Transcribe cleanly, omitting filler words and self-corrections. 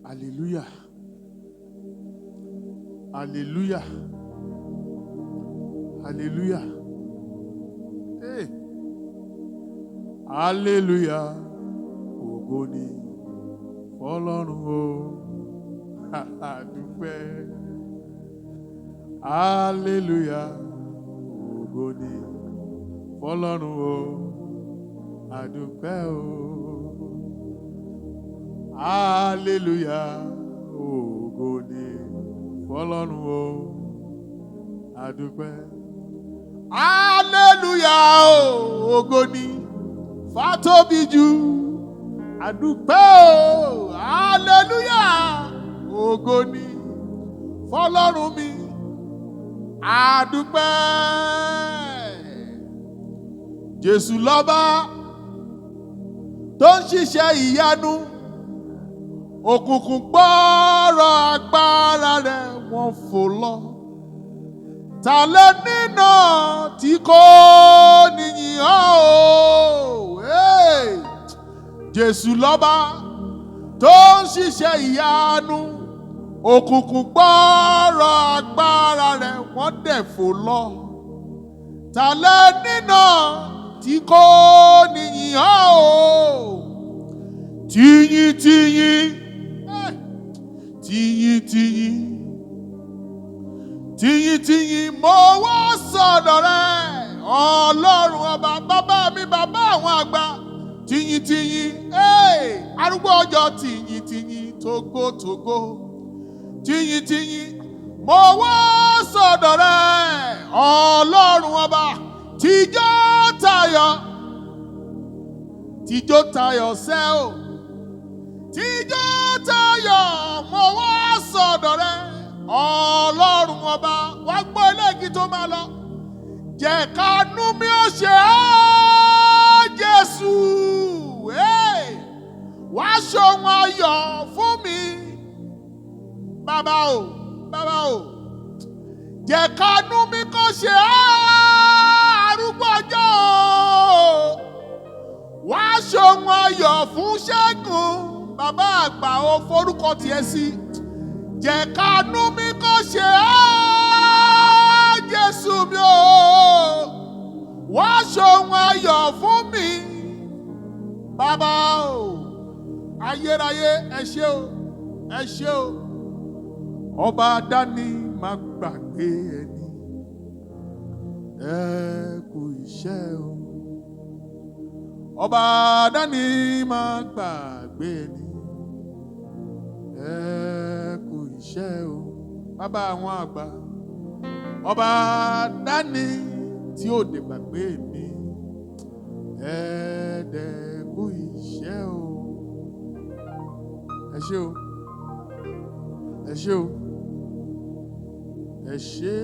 Hallelujah. Hallelujah. Hallelujah. Hey. Hallelujah. Ògo ni f'Ọlọ́run o. Dúpẹ́. Hallelujah. Ògo ni f'Ọlọ́run o. Adúpẹ́ o. Hallelujah. Ògo ni f'Ọlọ́run o. Adúpẹ́. Hallelujah. Ògo ni f'Atóbi jù. Adúpẹ́ o. Hallelujah. Ògo ni f'Ọlọ́run mi. Adúpẹ́. Jésù lọ́ba tó ń ṣiṣẹ́ ìyanu. Òkùnkùn gbọ́rọ̀ agbára rẹ̀ wọ́n fò lọ. Ta lẹ nínà tí kò níyìn ọ́ o? Hey! Jésù lọ́ba tó ń ṣiṣẹ́ ìyanu. Òkùnkùn gbọ́rọ̀ agbára rẹ̀ wọ́n dẹ̀ fò lọ. Ta lẹ nínà tí kò níyìn ọ́ o? Tìyìn tìyìn. Tìyìn tìyìn. Tìyìn tìyìn mo wá sọ̀dọ̀ rẹ̀. Ọlọ́run ọba bàbá mi bàbá àwọn àgbà. Tìyìn tìyìn. Arúgbó ọjọ́ tìyìn tìyìn tógó tógó. Tìyìn tìyìn mo wá sọ̀dọ̀ rẹ̀. Ọlọ́run ọba tìjó tayọ̀. Tìjó tayọ̀ sẹ́ o. Tìjó tayọ̀ mo wá sọ̀dọ̀ rẹ̀. Ọlọ́run ọba wá gbọ́ eléyìí tó máa lọ. Jẹ́ kánú mi ó ṣe ọ́ Jésù. Wá ṣohun ayọ̀ fún mi. Bàbá o, bàbá o. Jẹ́ kánú mi kó ṣe ọ́ arúgbó ọjọ́ o. Wá ṣohun ayọ̀ fún Ṣẹ́gun. Bàbá àgbà o forúkọ tiẹ̀ sí. Jẹ́ kánú mi kó ṣe ọ́ Jésù mi o. Wá ṣohun ayọ̀ fún mi. Bàbá o, ayérayé ẹ ṣé o, ẹ ṣé o. Ọba dání má gbàgbé ẹni. Ẹ kú iṣẹ́ o. Ọba dání má gbàgbé ẹni. Ẹ kú iṣẹ́ o. Bàbá àwọn àgbà. Ọba dání tí ò lè gbàgbé mi. Ẹ dẹ̀ kú iṣẹ́ o. Ẹ ṣé o. Ẹ ṣé o. Ẹ ṣé.